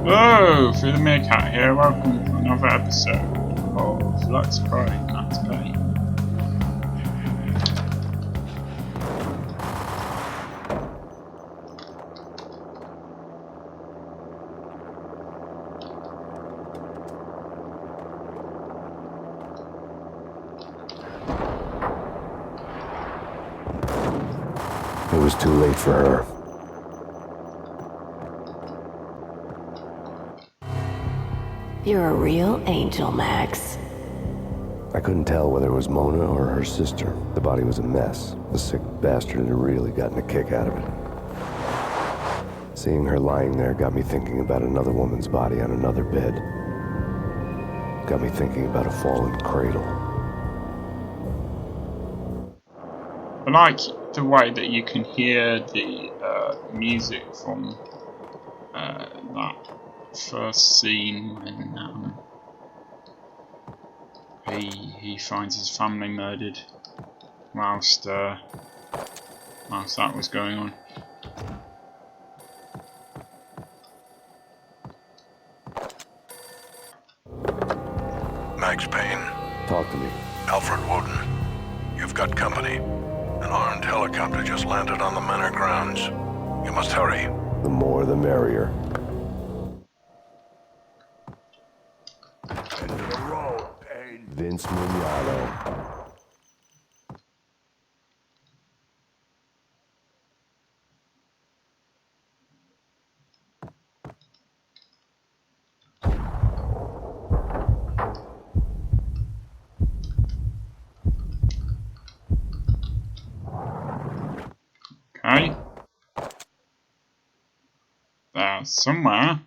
Hello, Through the Meerkat here. Welcome to another episode of Let's Play Payne. It was too late for her. You're a real angel, Max. I couldn't tell whether it was Mona or her sister. The body was a mess. The sick bastard had really gotten a kick out of it. Seeing her lying there got me thinking about another woman's body on another bed. Got me thinking about a fallen cradle. I like the way that you can hear the music from that first scene when he finds his family murdered whilst that was going on. Max Payne. Talk to me. Alfred Woden. You've got company. An armed helicopter just landed on the manor grounds. You must hurry. The more the merrier. Into the road, Payne. Vince Mignolo. Okay. There, somewhere.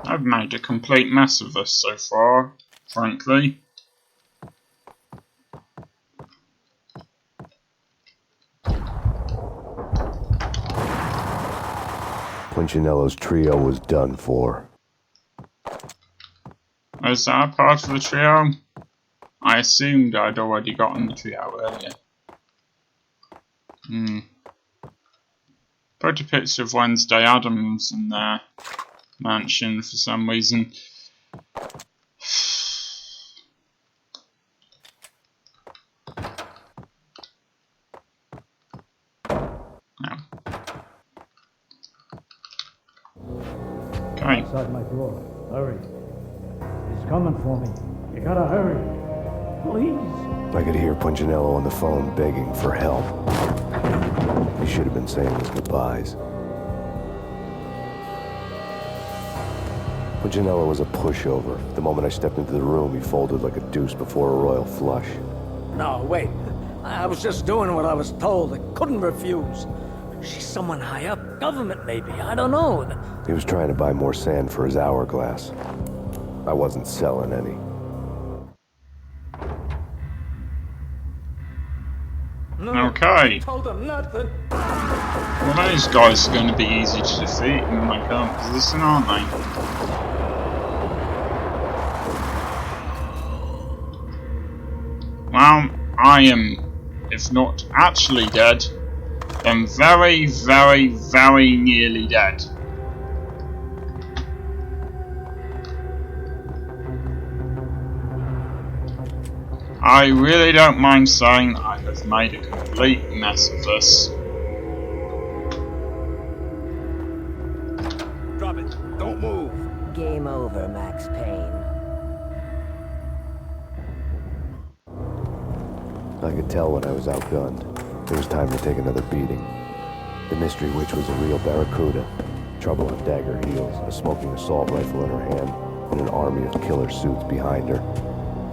I've made a complete mess of this so far, frankly. Punchinello's trio was done for. Is that part of the trio? I assumed I'd already gotten the trio earlier. Put a picture of Wednesday Addams in their mansion for some reason. No. Okay. Outside my door. Hurry. He's coming for me. You gotta hurry. Please. I could hear Punchinello on the phone begging for help. He should have been saying his goodbyes. Punchinello was a pushover. The moment I stepped into the room, he folded like a deuce before a royal flush. No, wait. I was just doing what I was told. I couldn't refuse. She's someone high up. Government, maybe. I don't know. He was trying to buy more sand for his hourglass. I wasn't selling any. No, Okay. told him nothing. Well, those guys are going to be easy to defeat in my current position, aren't they? Well, I am, if not actually dead, then very, very, very nearly dead. I really don't mind saying I have made a complete mess of this. Drop it. Don't move. Game over, Max Payne. I could tell when I was outgunned. It was time to take another beating. The mystery witch was a real barracuda. Trouble on dagger heels, a smoking assault rifle in her hand, and an army of killer suits behind her.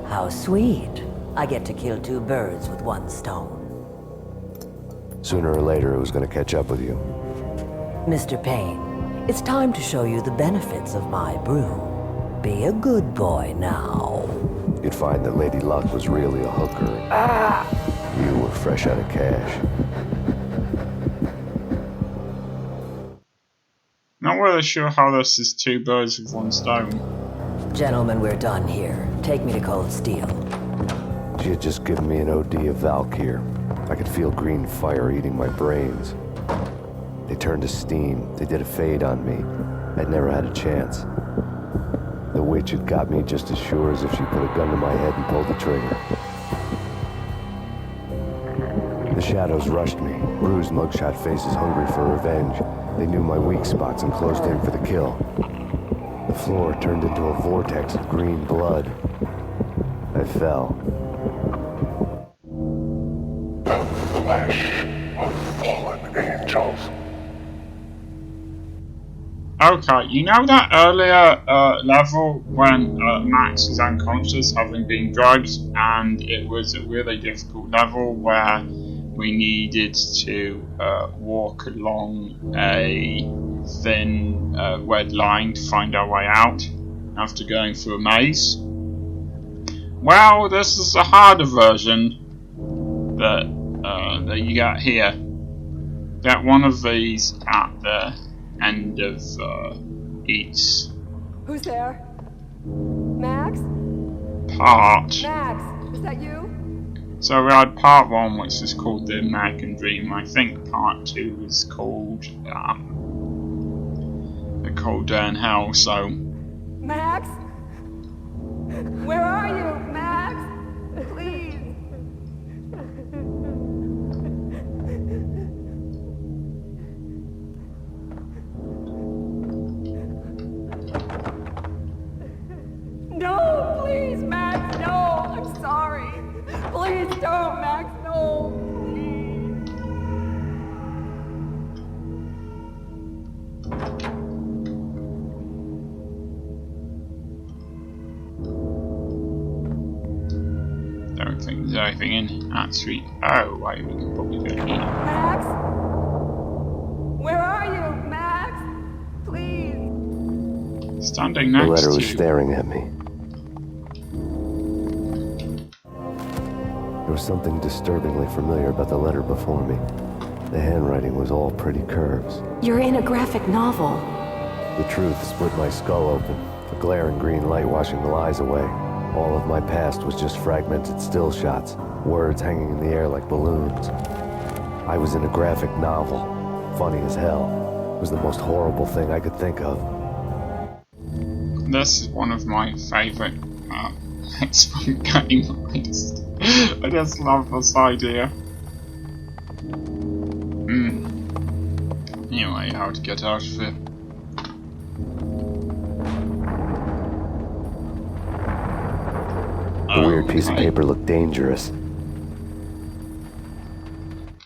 How sweet. I get to kill two birds with one stone. Sooner or later, it was going to catch up with you. Mr. Payne, it's time to show you the benefits of my brew. Be a good boy now. You'd find that Lady Luck was really a hooker. You were fresh out of cash. Not really sure how this is two birds with one stone. Gentlemen, we're done here. Take me to Cold Steel. She had just given me an OD of Valkyr. I could feel green fire eating my brains. They turned to steam. They did a fade on me. I'd never had a chance. The witch had got me just as sure as if she put a gun to my head and pulled the trigger. The shadows rushed me, bruised mugshot faces hungry for revenge. They knew my weak spots and closed in for the kill. The floor turned into a vortex of green blood. I fell. The flesh of fallen angels. Okay, you know that earlier level when Max was unconscious having been drugged, and it was a really difficult level where we needed to walk along a thin red line to find our way out after going through a maze? Well, this is a harder version that you got here. Get one of these at the end of each Who's there? Max? part. Max, is that you? So we had part 1, which is called the American Dream. I think part 2 is called the Cold Day in Hell. So Max? Where are you, Max? Please. No, please, Max, no. I'm sorry. Please don't, Max, no. Please. don't think there's anything in that suite. Oh, wait, we can probably go here. Max? Where are you, Max? Please. Standing The next letter to was staring at me. There was something disturbingly familiar about the letter before me. The handwriting was all pretty curves. You're in a graphic novel. The truth split my skull open, a glaring green light washing the lies away. All of my past was just fragmented still shots, words hanging in the air like balloons. I was in a graphic novel. Funny as hell. It was the most horrible thing I could think of. This is one of my favourite X-Men games. I just love this idea. Anyway, how to get out of it. The weird piece of paper looked dangerous.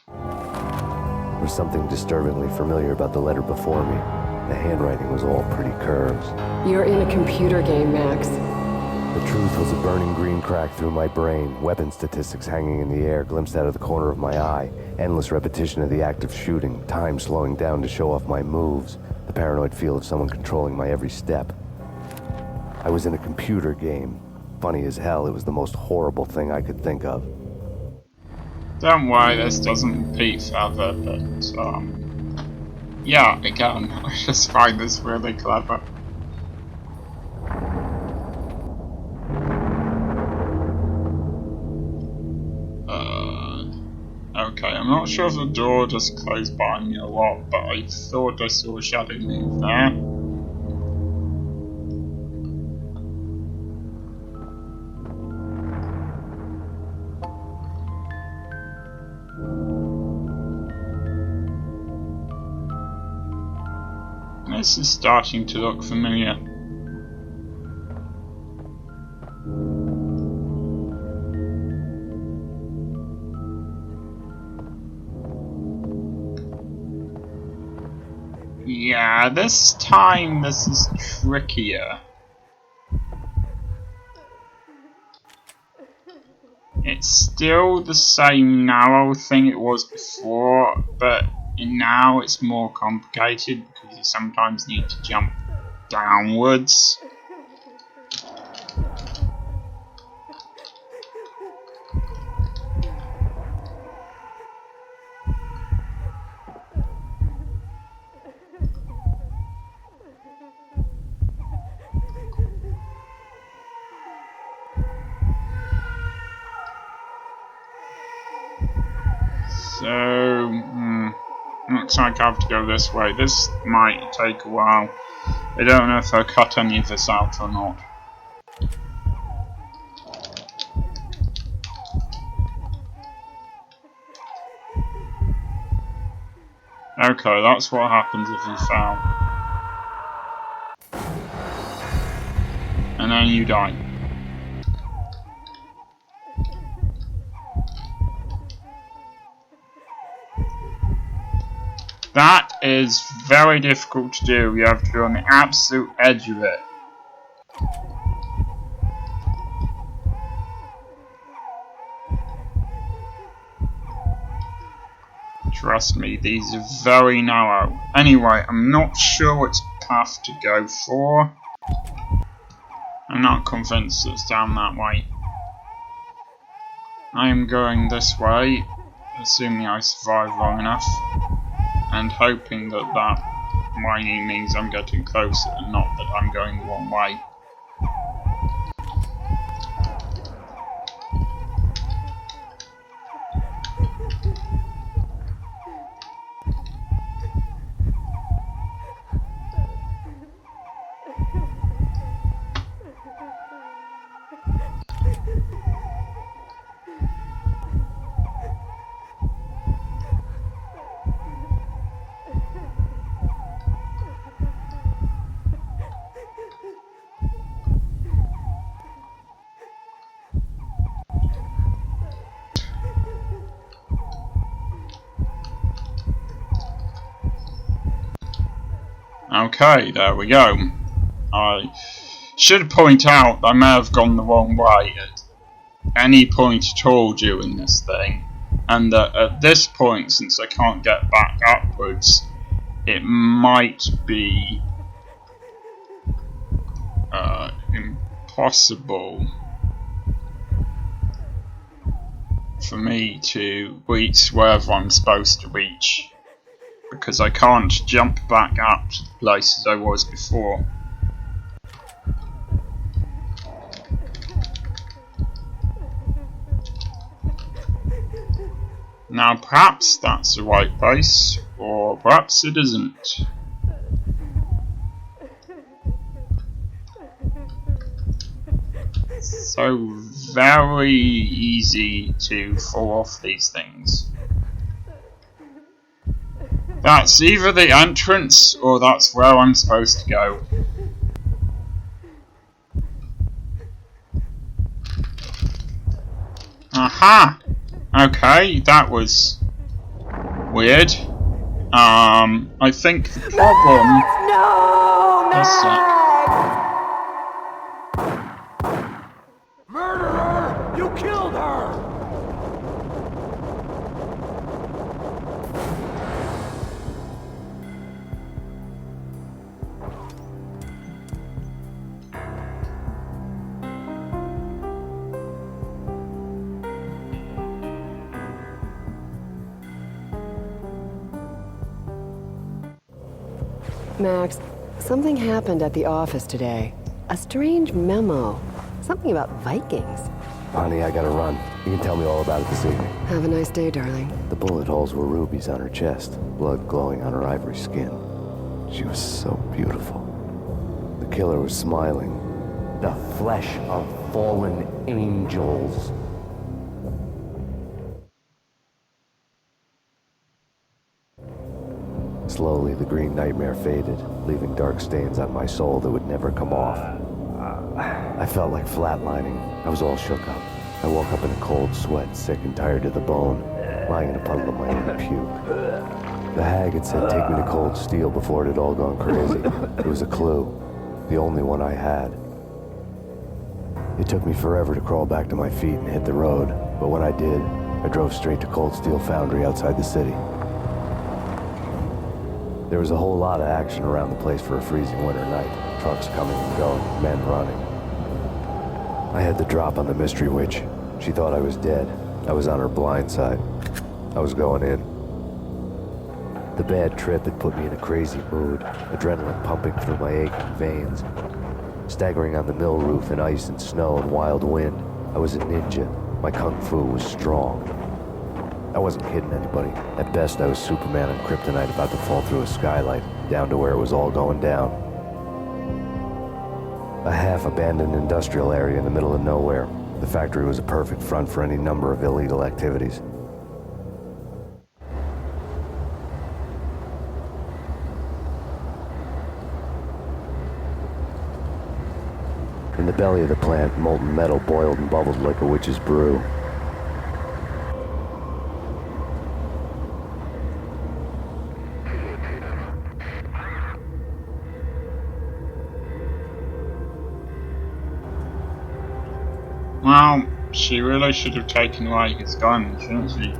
There was something disturbingly familiar about the letter before me. The handwriting was all pretty curves. You're in a computer game, Max. The truth was a burning green crack through my brain, weapon statistics hanging in the air, glimpsed out of the corner of my eye, endless repetition of the act of shooting, time slowing down to show off my moves, the paranoid feel of someone controlling my every step. I was in a computer game. Funny as hell, it was the most horrible thing I could think of. Don't worry, this doesn't repeat further, but yeah, again, I just find this really clever. Okay, I'm not sure if the door just closed behind me or what, but I thought I saw a shadow move there. This is starting to look familiar. Yeah, this time this is trickier. It's still the same narrow thing it was before, but now it's more complicated because you sometimes need to jump downwards. So, looks like I have to go this way. This might take a while. I don't know if I'll cut any of this out or not. Okay, that's what happens if you fail. And then you die. That is very difficult to do. You have to be on the absolute edge of it. Trust me, these are very narrow. Anyway, I'm not sure which path to go for. I'm not convinced it's down that way. I am going this way, assuming I survive long enough, and hoping that that mining means I'm getting closer and not that I'm going the wrong way. Okay, there we go. I should point out I may have gone the wrong way at any point at all during this thing, and that at this point, since I can't get back upwards, it might be impossible for me to reach wherever I'm supposed to reach, because I can't jump back up to the places I was before. Now perhaps that's the right place, or perhaps it isn't. So very easy to fall off these things. That's either the entrance, or that's where I'm supposed to go. Aha! Okay, that was weird. I think the problem... No, Max! Murderer! You killed her! Max, something happened at the office today. A strange memo. Something about Vikings. Honey, I gotta run. You can tell me all about it this evening. Have a nice day, darling. The bullet holes were rubies on her chest, blood glowing on her ivory skin. She was so beautiful. The killer was smiling. The flesh of fallen angels. Slowly, the green nightmare faded, leaving dark stains on my soul that would never come off. I felt like flatlining. I was all shook up. I woke up in a cold sweat, sick and tired to the bone, lying in a puddle of my own puke. The hag had said take me to Cold Steel before it had all gone crazy. It was a clue. The only one I had. It took me forever to crawl back to my feet and hit the road, but when I did, I drove straight to Cold Steel Foundry outside the city. There was a whole lot of action around the place for a freezing winter night. Trucks coming and going, men running. I had the drop on the mystery witch. She thought I was dead. I was on her blind side. I was going in. The bad trip had put me in a crazy mood, adrenaline pumping through my aching veins. Staggering on the mill roof in ice and snow and wild wind, I was a ninja. My kung fu was strong. I wasn't kidding anybody. At best, I was Superman on kryptonite about to fall through a skylight, down to where it was all going down. A half-abandoned industrial area in the middle of nowhere. The factory was a perfect front for any number of illegal activities. In the belly of the plant, molten metal boiled and bubbled like a witch's brew. Well, she really should have taken away his gun, shouldn't she?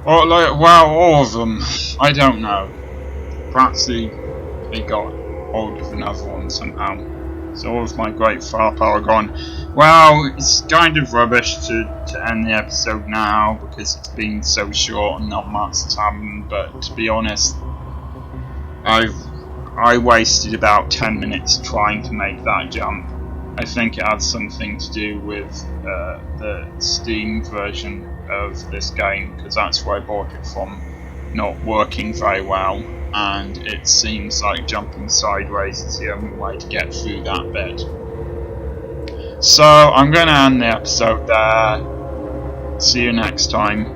Or like, well, all of them. I don't know. Perhaps he got hold of another one somehow. So all of my great firepower gone. Well, it's kind of rubbish to end the episode now because it's been so short and not much has happened. But to be honest, I wasted about 10 minutes trying to make that jump. I think it had something to do with the Steam version of this game, because that's where I bought it from, not working very well, and it seems like jumping sideways is the only way to get through that bit. So I'm going to end the episode there. See you next time.